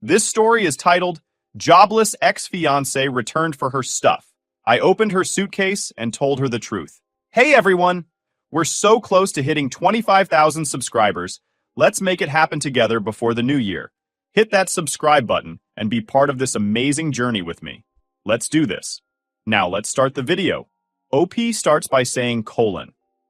This story is titled, Jobless Ex-Fiancée Returned for Her Stuff. I opened her suitcase and told her the truth. Hey everyone! We're so close to hitting 25,000 subscribers. Let's make it happen together before the new year. Hit that subscribe button and be part of this amazing journey with me. Let's do this. Now let's start the video. OP starts by saying,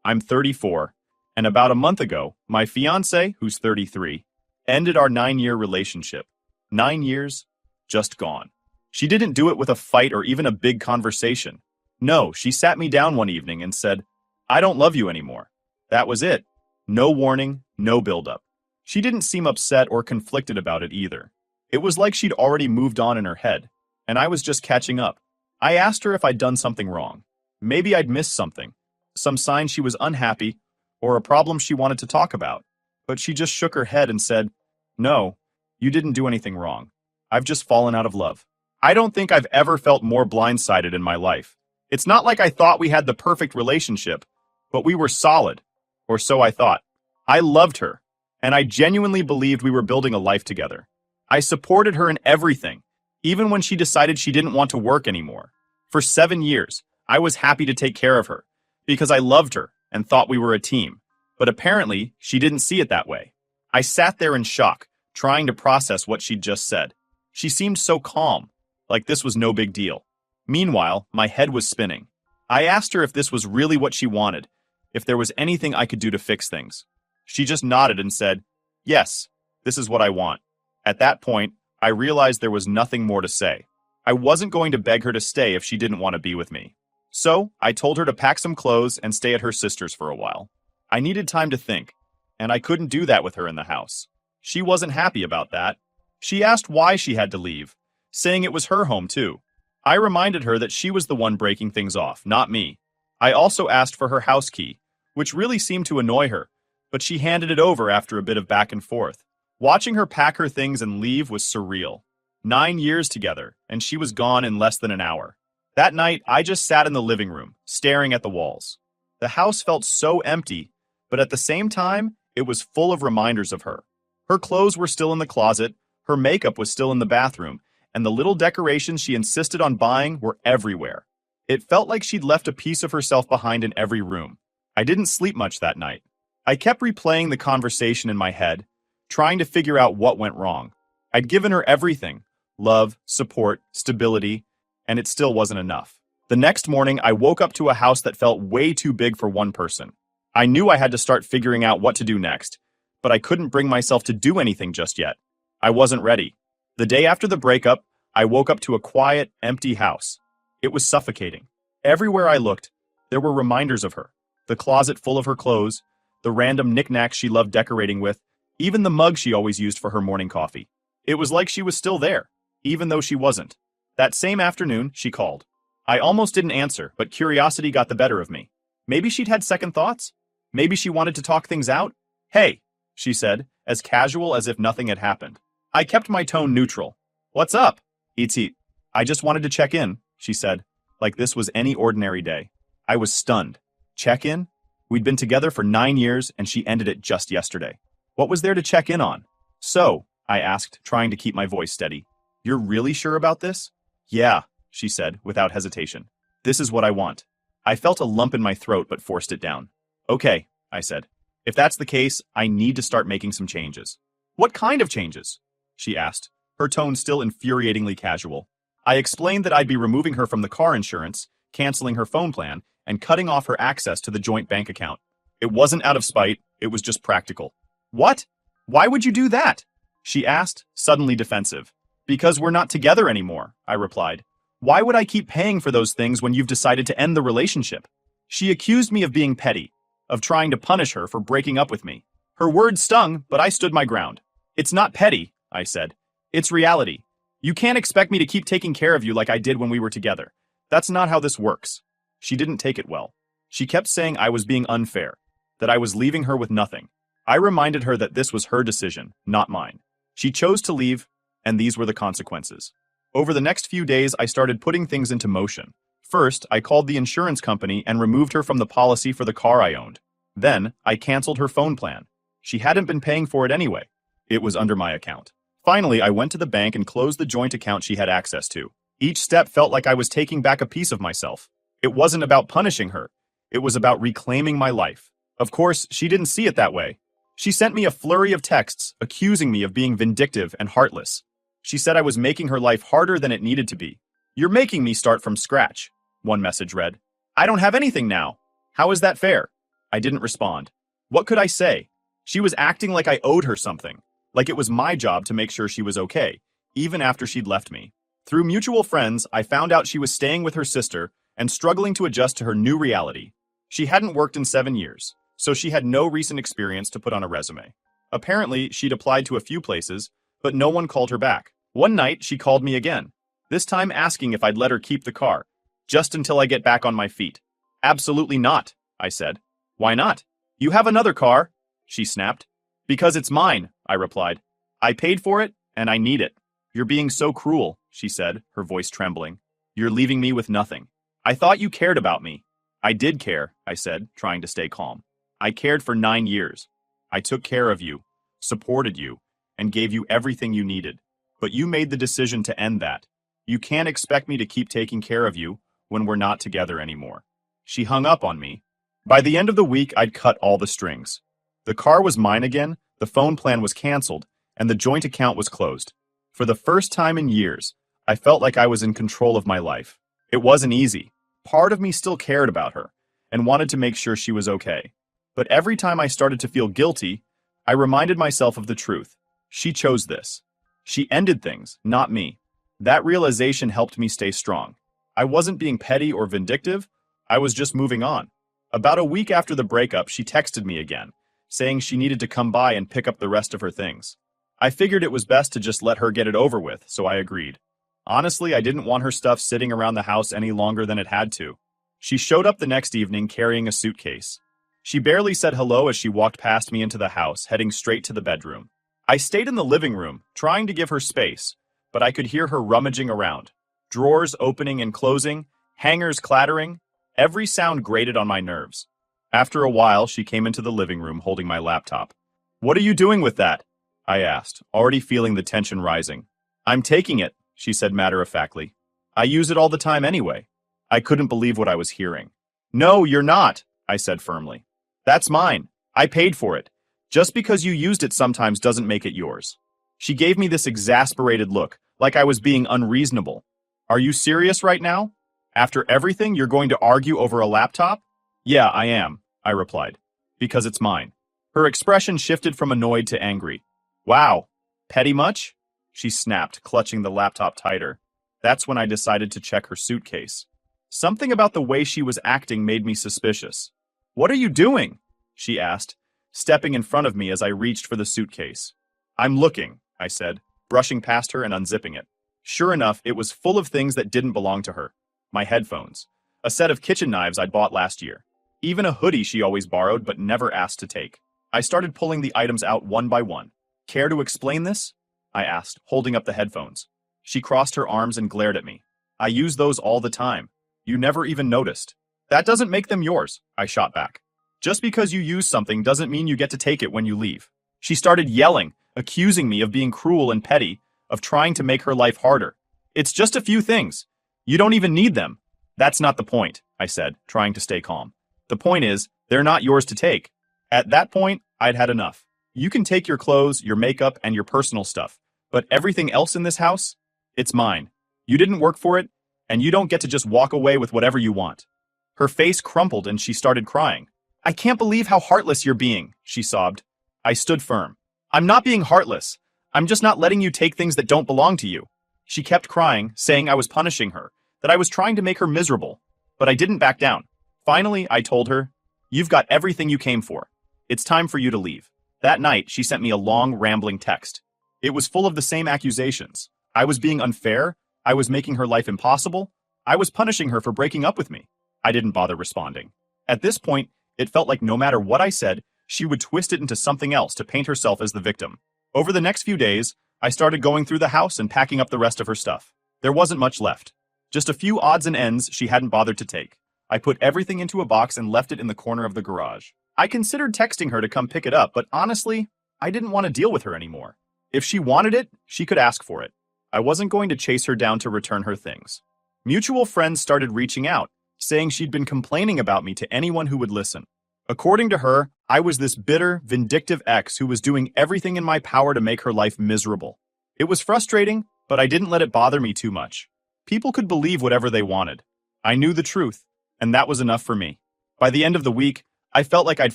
I'm 34, and about a month ago, my fiancé, who's 33, ended our 9-year relationship. 9 years, just gone. She didn't do it with a fight or even a big conversation. No, she sat me down one evening and said, I don't love you anymore. That was it. No warning, no buildup. She didn't seem upset or conflicted about it either. It was like she'd already moved on in her head, and I was just catching up. I asked her if I'd done something wrong. Maybe I'd missed something, some sign she was unhappy, or a problem she wanted to talk about. But she just shook her head and said, No, you didn't do anything wrong. I've just fallen out of love. I don't think I've ever felt more blindsided in my life. It's not like I thought we had the perfect relationship, but we were solid, or so I thought. I loved her, and I genuinely believed we were building a life together. I supported her in everything, even when she decided she didn't want to work anymore. For 7 years, I was happy to take care of her, because I loved her and thought we were a team. But apparently, she didn't see it that way. I sat there in shock, trying to process what she'd just said. She seemed so calm, like this was no big deal. Meanwhile, my head was spinning. I asked her if this was really what she wanted, if there was anything I could do to fix things. She just nodded and said, Yes, this is what I want. At that point, I realized there was nothing more to say. I wasn't going to beg her to stay if she didn't want to be with me. So, I told her to pack some clothes and stay at her sister's for a while. I needed time to think, and I couldn't do that with her in the house. She wasn't happy about that. She asked why she had to leave, saying it was her home too. I reminded her that she was the one breaking things off, not me. I also asked for her house key, which really seemed to annoy her, but she handed it over after a bit of back and forth. Watching her pack her things and leave was surreal. 9 years together, and she was gone in less than an hour. That night, I just sat in the living room, staring at the walls. The house felt so empty, but at the same time, it was full of reminders of her. Her clothes were still in the closet, her makeup was still in the bathroom, and the little decorations she insisted on buying were everywhere. It felt like she'd left a piece of herself behind in every room. I didn't sleep much that night. I kept replaying the conversation in my head, trying to figure out what went wrong. I'd given her everything, love, support, stability, and it still wasn't enough. The next morning, I woke up to a house that felt way too big for one person. I knew I had to start figuring out what to do next, but I couldn't bring myself to do anything just yet. I wasn't ready. The day after the breakup, I woke up to a quiet, empty house. It was suffocating. Everywhere I looked, there were reminders of her. The closet full of her clothes, the random knickknacks she loved decorating with, even the mug she always used for her morning coffee. It was like she was still there, even though she wasn't. That same afternoon, she called. I almost didn't answer, but curiosity got the better of me. Maybe she'd had second thoughts? Maybe she wanted to talk things out? Hey, she said, as casual as if nothing had happened. I kept my tone neutral. What's up? I just wanted to check in, she said, like this was any ordinary day. I was stunned. Check in? We'd been together for 9 years and she ended it just yesterday. What was there to check in on? So, I asked, trying to keep my voice steady. You're really sure about this? Yeah, she said, without hesitation. This is what I want. I felt a lump in my throat but forced it down. Okay, I said. If that's the case, I need to start making some changes. What kind of changes? She asked, her tone still infuriatingly casual. I explained that I'd be removing her from the car insurance, canceling her phone plan, and cutting off her access to the joint bank account. It wasn't out of spite, it was just practical. What? Why would you do that? She asked, suddenly defensive. Because we're not together anymore, I replied. Why would I keep paying for those things when you've decided to end the relationship? She accused me of being petty, of trying to punish her for breaking up with me. Her words stung, but I stood my ground. It's not petty, I said. It's reality. You can't expect me to keep taking care of you like I did when we were together. That's not how this works. She didn't take it well. She kept saying I was being unfair, that I was leaving her with nothing. I reminded her that this was her decision, not mine. She chose to leave, and these were the consequences. Over the next few days, I started putting things into motion. First, I called the insurance company and removed her from the policy for the car I owned. Then, I canceled her phone plan. She hadn't been paying for it anyway. It was under my account. Finally, I went to the bank and closed the joint account she had access to. Each step felt like I was taking back a piece of myself. It wasn't about punishing her. It was about reclaiming my life. Of course, she didn't see it that way. She sent me a flurry of texts accusing me of being vindictive and heartless. She said I was making her life harder than it needed to be. "You're making me start from scratch," one message read. "I don't have anything now. How is that fair?" I didn't respond. What could I say? She was acting like I owed her something, like it was my job to make sure she was okay, even after she'd left me. Through mutual friends, I found out she was staying with her sister and struggling to adjust to her new reality. She hadn't worked in 7 years, so she had no recent experience to put on a resume. Apparently, she'd applied to a few places, but no one called her back. One night, she called me again, this time asking if I'd let her keep the car, just until I get back on my feet. "Absolutely not," I said. "Why not? You have another car," she snapped. "Because it's mine," I replied. "I paid for it, and I need it." "You're being so cruel," she said, her voice trembling. "You're leaving me with nothing. I thought you cared about me." "I did care," I said, trying to stay calm. "I cared for 9 years. I took care of you, supported you, and gave you everything you needed. But you made the decision to end that. You can't expect me to keep taking care of you when we're not together anymore." She hung up on me. By the end of the week, I'd cut all the strings. The car was mine again, the phone plan was canceled, and the joint account was closed. For the first time in years, I felt like I was in control of my life. It wasn't easy. Part of me still cared about her and wanted to make sure she was okay. But every time I started to feel guilty, I reminded myself of the truth. She chose this. She ended things, not me. That realization helped me stay strong. I wasn't being petty or vindictive. I was just moving on. About a week after the breakup, she texted me again, saying she needed to come by and pick up the rest of her things. I figured it was best to just let her get it over with, so I agreed. Honestly, I didn't want her stuff sitting around the house any longer than it had to. She showed up the next evening carrying a suitcase. She barely said hello as she walked past me into the house, heading straight to the bedroom. I stayed in the living room, trying to give her space, but I could hear her rummaging around. Drawers opening and closing, hangers clattering. Every sound grated on my nerves. After a while, she came into the living room holding my laptop. "What are you doing with that?" I asked, already feeling the tension rising. "I'm taking it," she said matter-of-factly. "I use it all the time anyway." I couldn't believe what I was hearing. "No, you're not," I said firmly. "That's mine. I paid for it. Just because you used it sometimes doesn't make it yours." She gave me this exasperated look, like I was being unreasonable. "Are you serious right now? After everything, you're going to argue over a laptop?" "Yeah, I am," I replied. "Because it's mine." Her expression shifted from annoyed to angry. "Wow, petty much?" she snapped, clutching the laptop tighter. That's when I decided to check her suitcase. Something about the way she was acting made me suspicious. "What are you doing?" she asked, stepping in front of me as I reached for the suitcase. "I'm looking," I said, brushing past her and unzipping it. Sure enough, it was full of things that didn't belong to her. My headphones, a set of kitchen knives I'd bought last year, even a hoodie she always borrowed but never asked to take. I started pulling the items out one by one. "Care to explain this?" I asked, holding up the headphones. She crossed her arms and glared at me. "I use those all the time. You never even noticed." "That doesn't make them yours," I shot back. "Just because you use something doesn't mean you get to take it when you leave." She started yelling, accusing me of being cruel and petty, of trying to make her life harder. "It's just a few things. You don't even need them." "That's not the point," I said, trying to stay calm. "The point is, they're not yours to take." At that point, I'd had enough. "You can take your clothes, your makeup, and your personal stuff, but everything else in this house? It's mine. You didn't work for it, and you don't get to just walk away with whatever you want." Her face crumpled and she started crying. "I can't believe how heartless you're being," she sobbed. I stood firm. "I'm not being heartless. I'm just not letting you take things that don't belong to you." She kept crying, saying I was punishing her, that I was trying to make her miserable. But I didn't back down. Finally, I told her, "You've got everything you came for. It's time for you to leave." That night, she sent me a long, rambling text. It was full of the same accusations. I was being unfair. I was making her life impossible. I was punishing her for breaking up with me. I didn't bother responding. At this point, it felt like no matter what I said, she would twist it into something else to paint herself as the victim. Over the next few days, I started going through the house and packing up the rest of her stuff. There wasn't much left. Just a few odds and ends she hadn't bothered to take. I put everything into a box and left it in the corner of the garage. I considered texting her to come pick it up, but honestly, I didn't want to deal with her anymore. If she wanted it, she could ask for it. I wasn't going to chase her down to return her things. Mutual friends started reaching out, saying she'd been complaining about me to anyone who would listen. According to her, I was this bitter, vindictive ex who was doing everything in my power to make her life miserable. It was frustrating, but I didn't let it bother me too much. People could believe whatever they wanted. I knew the truth, and that was enough for me. By the end of the week, I felt like I'd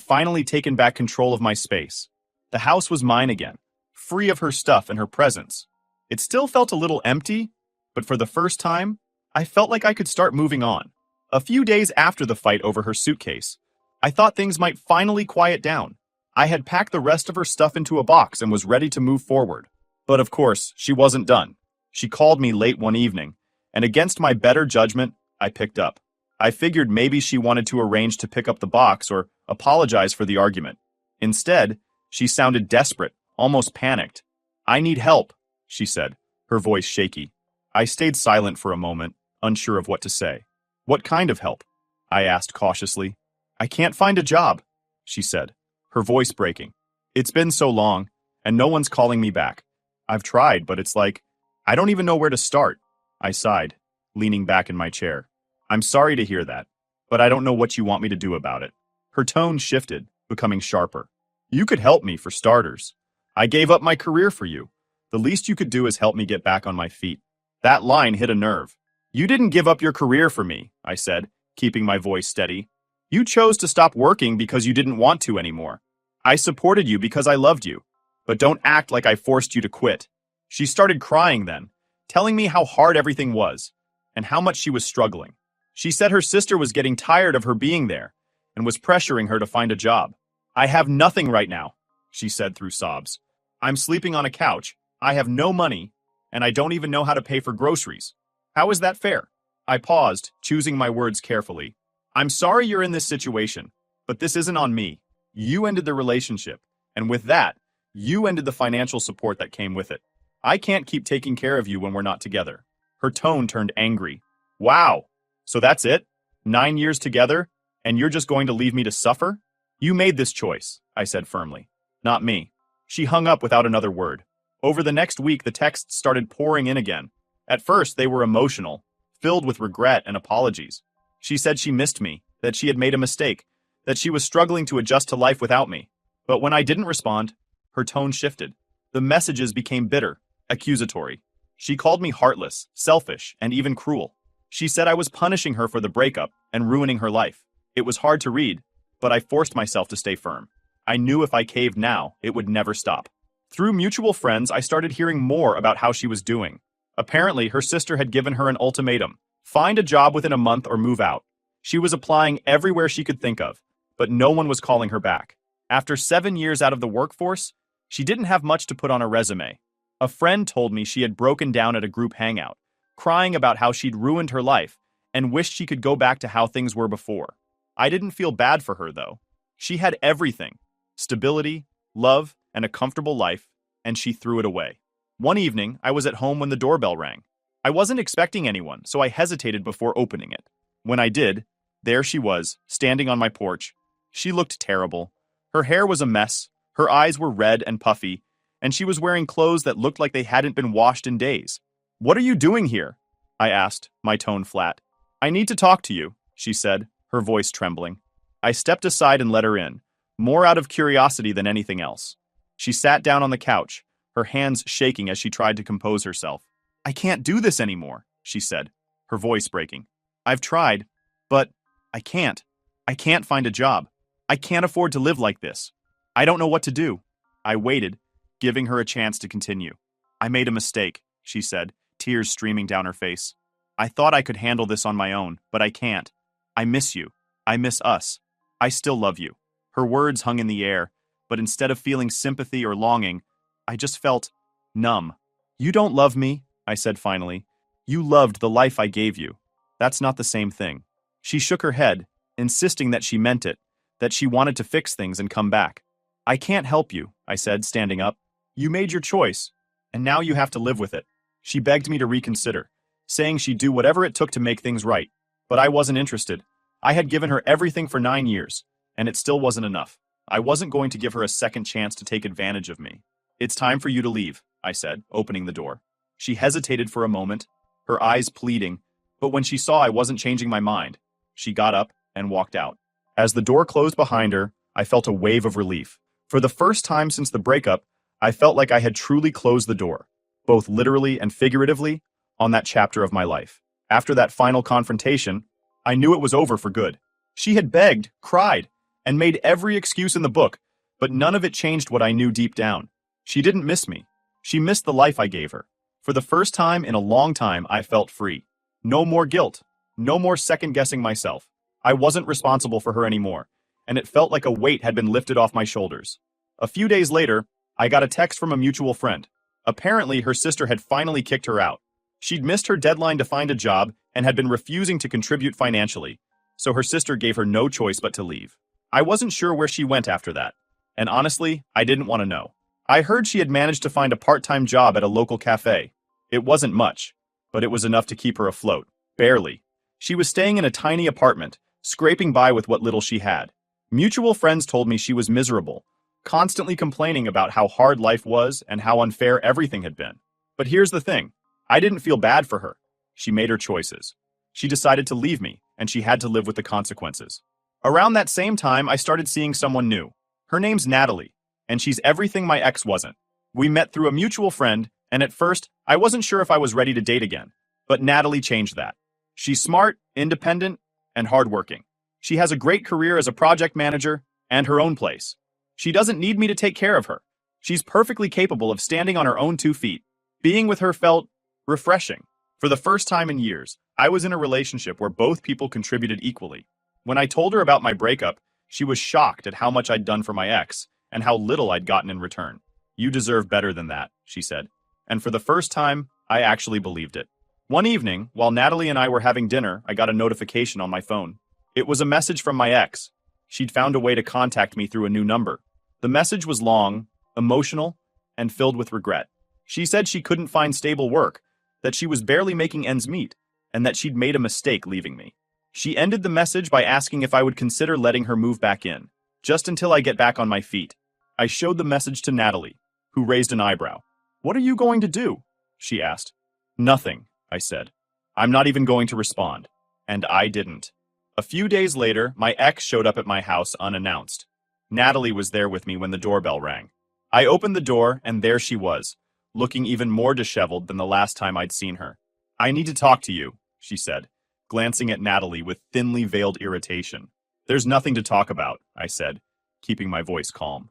finally taken back control of my space. The house was mine again, free of her stuff and her presence. It still felt a little empty, but for the first time, I felt like I could start moving on. A few days after the fight over her suitcase, I thought things might finally quiet down. I had packed the rest of her stuff into a box and was ready to move forward. But of course, she wasn't done. She called me late one evening, and against my better judgment, I picked up. I figured maybe she wanted to arrange to pick up the box or apologize for the argument. Instead, she sounded desperate, almost panicked. "I need help," she said, her voice shaky. I stayed silent for a moment, unsure of what to say. "What kind of help?" I asked cautiously. "I can't find a job," she said, her voice breaking. "It's been so long, and no one's calling me back. I've tried, but it's like, I don't even know where to start." I sighed, leaning back in my chair. "I'm sorry to hear that, but I don't know what you want me to do about it." Her tone shifted, becoming sharper. "You could help me, for starters. I gave up my career for you. The least you could do is help me get back on my feet." That line hit a nerve. "You didn't give up your career for me," I said, keeping my voice steady. "You chose to stop working because you didn't want to anymore. I supported you because I loved you, but don't act like I forced you to quit." She started crying then, telling me how hard everything was, and how much she was struggling. She said her sister was getting tired of her being there, and was pressuring her to find a job. "I have nothing right now," she said through sobs. "I'm sleeping on a couch, I have no money, and I don't even know how to pay for groceries. How is that fair?" I paused, choosing my words carefully. "I'm sorry you're in this situation, but this isn't on me. You ended the relationship, and with that, you ended the financial support that came with it. I can't keep taking care of you when we're not together." Her tone turned angry. "Wow, so that's it? 9 years together, and you're just going to leave me to suffer?" "You made this choice," I said firmly. "Not me." She hung up without another word. Over the next week, the texts started pouring in again. At first, they were emotional, filled with regret and apologies. She said she missed me, that she had made a mistake, that she was struggling to adjust to life without me. But when I didn't respond, her tone shifted. The messages became bitter, accusatory. She called me heartless, selfish, and even cruel. She said I was punishing her for the breakup and ruining her life. It was hard to read, but I forced myself to stay firm. I knew if I caved now, it would never stop. Through mutual friends, I started hearing more about how she was doing. Apparently, her sister had given her an ultimatum: find a job within a month or move out. She was applying everywhere she could think of, but no one was calling her back. After 7 years out of the workforce, she didn't have much to put on her resume. A friend told me she had broken down at a group hangout, crying about how she'd ruined her life and wished she could go back to how things were before. I didn't feel bad for her, though. She had everything: stability, love, and a comfortable life, and she threw it away. One evening, I was at home when the doorbell rang. I wasn't expecting anyone, so I hesitated before opening it. When I did, there she was, standing on my porch. She looked terrible. Her hair was a mess, her eyes were red and puffy, and she was wearing clothes that looked like they hadn't been washed in days. "What are you doing here?" I asked, my tone flat. "I need to talk to you," she said, her voice trembling. I stepped aside and let her in, more out of curiosity than anything else. She sat down on the couch, her hands shaking as she tried to compose herself. "I can't do this anymore," she said, her voice breaking. "I've tried, but I can't. I can't find a job. I can't afford to live like this. I don't know what to do." I waited, giving her a chance to continue. "I made a mistake," she said, tears streaming down her face. "I thought I could handle this on my own, but I can't. I miss you. I miss us. I still love you." Her words hung in the air, but instead of feeling sympathy or longing, I just felt numb. "You don't love me," I said finally. "You loved the life I gave you. That's not the same thing." She shook her head, insisting that she meant it, that she wanted to fix things and come back. "I can't help you," I said, standing up. "You made your choice, and now you have to live with it." She begged me to reconsider, saying she'd do whatever it took to make things right. But I wasn't interested. I had given her everything for 9 years, and it still wasn't enough. I wasn't going to give her a second chance to take advantage of me. It's time for you to leave, I said, opening the door. She hesitated for a moment, her eyes pleading, but when she saw I wasn't changing my mind, she got up and walked out. As the door closed behind her, I felt a wave of relief. For the first time since the breakup, I felt like I had truly closed the door, both literally and figuratively, on that chapter of my life. After that final confrontation, I knew it was over for good. She had begged, cried, and made every excuse in the book, but none of it changed what I knew deep down. She didn't miss me. She missed the life I gave her. For the first time in a long time, I felt free. No more guilt. No more second-guessing myself. I wasn't responsible for her anymore, and it felt like a weight had been lifted off my shoulders. A few days later, I got a text from a mutual friend. Apparently, her sister had finally kicked her out. She'd missed her deadline to find a job and had been refusing to contribute financially, so her sister gave her no choice but to leave. I wasn't sure where she went after that, and honestly, I didn't want to know. I heard she had managed to find a part-time job at a local cafe. It wasn't much, but it was enough to keep her afloat. Barely. She was staying in a tiny apartment, scraping by with what little she had. Mutual friends told me she was miserable, constantly complaining about how hard life was and how unfair everything had been. But here's the thing. I didn't feel bad for her. She made her choices. She decided to leave me, and she had to live with the consequences. Around that same time, I started seeing someone new. Her name's Natalie, and she's everything my ex wasn't. We met through a mutual friend, and at first, I wasn't sure if I was ready to date again. But Natalie changed that. She's smart, independent, and hardworking. She has a great career as a project manager and her own place. She doesn't need me to take care of her. She's perfectly capable of standing on her own 2 feet. Being with her felt refreshing. For the first time in years, I was in a relationship where both people contributed equally. When I told her about my breakup, she was shocked at how much I'd done for my ex and how little I'd gotten in return. You deserve better than that, she said. And for the first time, I actually believed it. One evening, while Natalie and I were having dinner, I got a notification on my phone. It was a message from my ex. She'd found a way to contact me through a new number. The message was long, emotional, and filled with regret. She said she couldn't find stable work, that she was barely making ends meet, and that she'd made a mistake leaving me. She ended the message by asking if I would consider letting her move back in, just until I get back on my feet. I showed the message to Natalie, who raised an eyebrow. "What are you going to do?" she asked. "Nothing," I said. "I'm not even going to respond." And I didn't. A few days later, my ex showed up at my house unannounced. Natalie was there with me when the doorbell rang. I opened the door, and there she was, looking even more disheveled than the last time I'd seen her. "I need to talk to you," she said, glancing at Natalie with thinly veiled irritation. "There's nothing to talk about," I said, keeping my voice calm.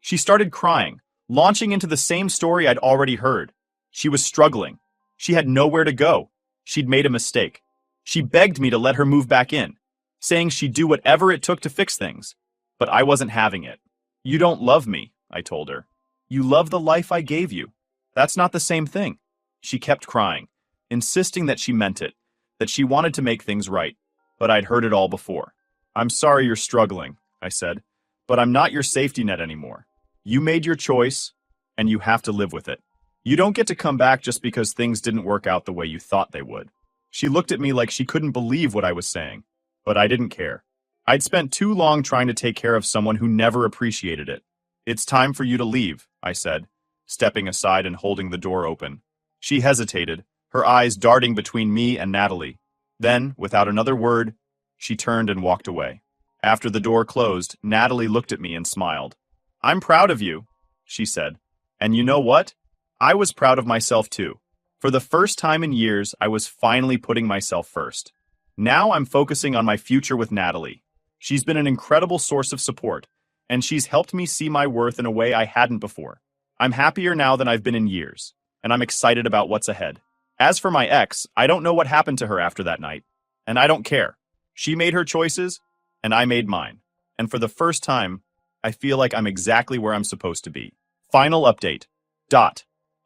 She started crying, launching into the same story I'd already heard. She was struggling. She had nowhere to go. She'd made a mistake. She begged me to let her move back in, saying she'd do whatever it took to fix things. But I wasn't having it. "You don't love me," I told her. "You love the life I gave you. That's not the same thing." She kept crying, insisting that she meant it, that she wanted to make things right. But I'd heard it all before. "I'm sorry you're struggling," I said, "but I'm not your safety net anymore. You made your choice, and you have to live with it. You don't get to come back just because things didn't work out the way you thought they would." She looked at me like she couldn't believe what I was saying, but I didn't care. I'd spent too long trying to take care of someone who never appreciated it. "It's time for you to leave," I said, stepping aside and holding the door open. She hesitated, her eyes darting between me and Natalie. Then, without another word, she turned and walked away. After the door closed, Natalie looked at me and smiled. "I'm proud of you," she said. And you know what? I was proud of myself too. For the first time in years, I was finally putting myself first. Now I'm focusing on my future with Natalie. She's been an incredible source of support, and she's helped me see my worth in a way I hadn't before. I'm happier now than I've been in years, and I'm excited about what's ahead. As for my ex, I don't know what happened to her after that night, and I don't care. She made her choices, and I made mine. And for the first time, I feel like I'm exactly where I'm supposed to be. Final update.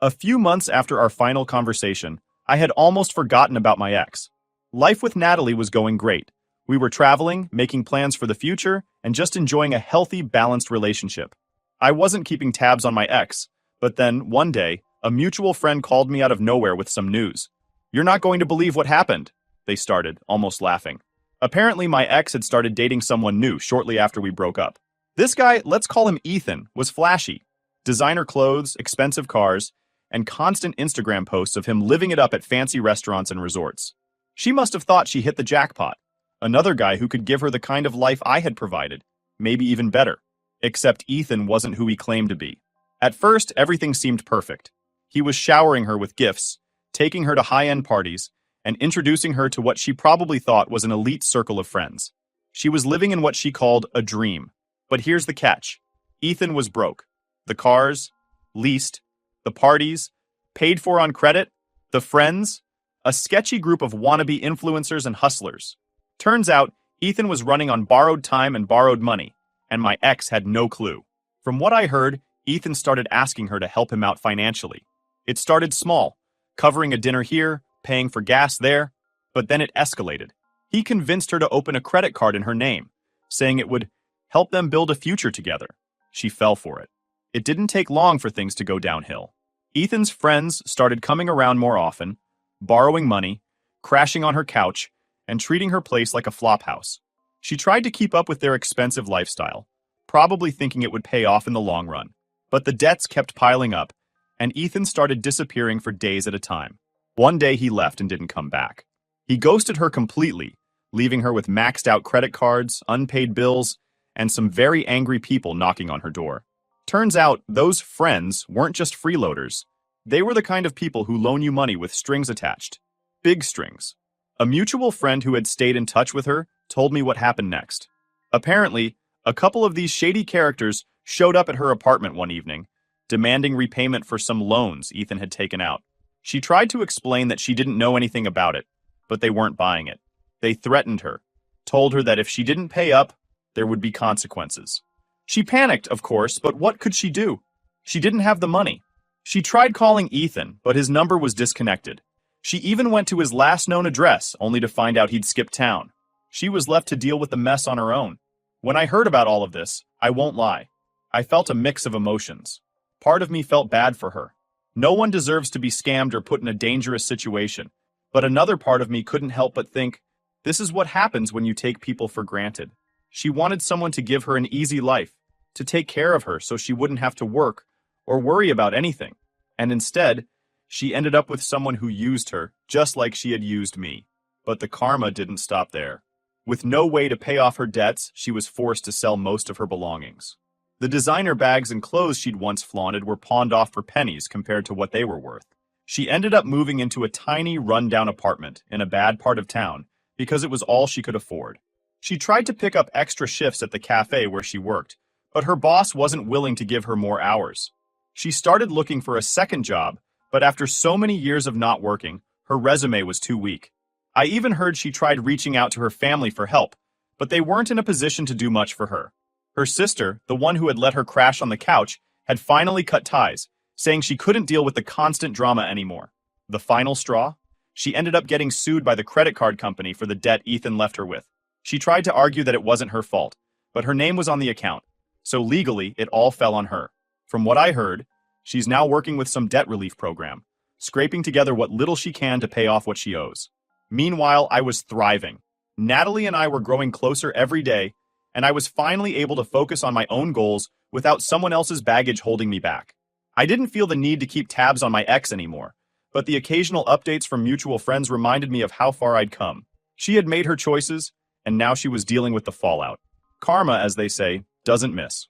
A few months after our final conversation, I had almost forgotten about my ex. Life with Natalie was going great. We were traveling, making plans for the future, and just enjoying a healthy, balanced relationship. I wasn't keeping tabs on my ex, but then, one day, a mutual friend called me out of nowhere with some news. "You're not going to believe what happened," they started, almost laughing. Apparently, my ex had started dating someone new shortly after we broke up. This guy, let's call him Ethan, was flashy. Designer clothes, expensive cars, and constant Instagram posts of him living it up at fancy restaurants and resorts. She must have thought she hit the jackpot. Another guy who could give her the kind of life I had provided, maybe even better. Except Ethan wasn't who he claimed to be. At first, everything seemed perfect. He was showering her with gifts, taking her to high-end parties, and introducing her to what she probably thought was an elite circle of friends. She was living in what she called a dream. But here's the catch. Ethan was broke. The cars, leased, the parties, paid for on credit, the friends, a sketchy group of wannabe influencers and hustlers. Turns out, Ethan was running on borrowed time and borrowed money, and my ex had no clue. From what I heard, Ethan started asking her to help him out financially. It started small, covering a dinner here, paying for gas there, but then it escalated. He convinced her to open a credit card in her name, saying it would help them build a future together. She fell for it. It didn't take long for things to go downhill. Ethan's friends started coming around more often, borrowing money, crashing on her couch, and treating her place like a flophouse. She tried to keep up with their expensive lifestyle, probably thinking it would pay off in the long run. But the debts kept piling up, and Ethan started disappearing for days at a time. One day he left and didn't come back. He ghosted her completely, leaving her with maxed out credit cards, unpaid bills, and some very angry people knocking on her door. Turns out, those friends weren't just freeloaders. They were the kind of people who loan you money with strings attached. Big strings. A mutual friend who had stayed in touch with her told me what happened next. Apparently, a couple of these shady characters showed up at her apartment one evening, demanding repayment for some loans Ethan had taken out. She tried to explain that she didn't know anything about it, but they weren't buying it. They threatened her, told her that if she didn't pay up, there would be consequences. She panicked, of course, but what could she do? She didn't have the money. She tried calling Ethan, but his number was disconnected. She even went to his last known address, only to find out he'd skipped town. She was left to deal with the mess on her own. When I heard about all of this, I won't lie, I felt a mix of emotions. Part of me felt bad for her. No one deserves to be scammed or put in a dangerous situation. But another part of me couldn't help but think, this is what happens when you take people for granted. She wanted someone to give her an easy life, to take care of her so she wouldn't have to work or worry about anything. And instead, she ended up with someone who used her, just like she had used me. But the karma didn't stop there. With no way to pay off her debts, she was forced to sell most of her belongings. The designer bags and clothes she'd once flaunted were pawned off for pennies compared to what they were worth. She ended up moving into a tiny, run-down apartment in a bad part of town because it was all she could afford. She tried to pick up extra shifts at the cafe where she worked, but her boss wasn't willing to give her more hours. She started looking for a second job, but after so many years of not working, her resume was too weak. I even heard she tried reaching out to her family for help, but they weren't in a position to do much for her. Her sister, the one who had let her crash on the couch, had finally cut ties, saying she couldn't deal with the constant drama anymore. The final straw? She ended up getting sued by the credit card company for the debt Ethan left her with. She tried to argue that it wasn't her fault, but her name was on the account, so legally it all fell on her. From what I heard, she's now working with some debt relief program, scraping together what little she can to pay off what she owes. Meanwhile, I was thriving. Natalie and I were growing closer every day, and I was finally able to focus on my own goals without someone else's baggage holding me back. I didn't feel the need to keep tabs on my ex anymore, but the occasional updates from mutual friends reminded me of how far I'd come. She had made her choices, and now she was dealing with the fallout. Karma, as they say, doesn't miss.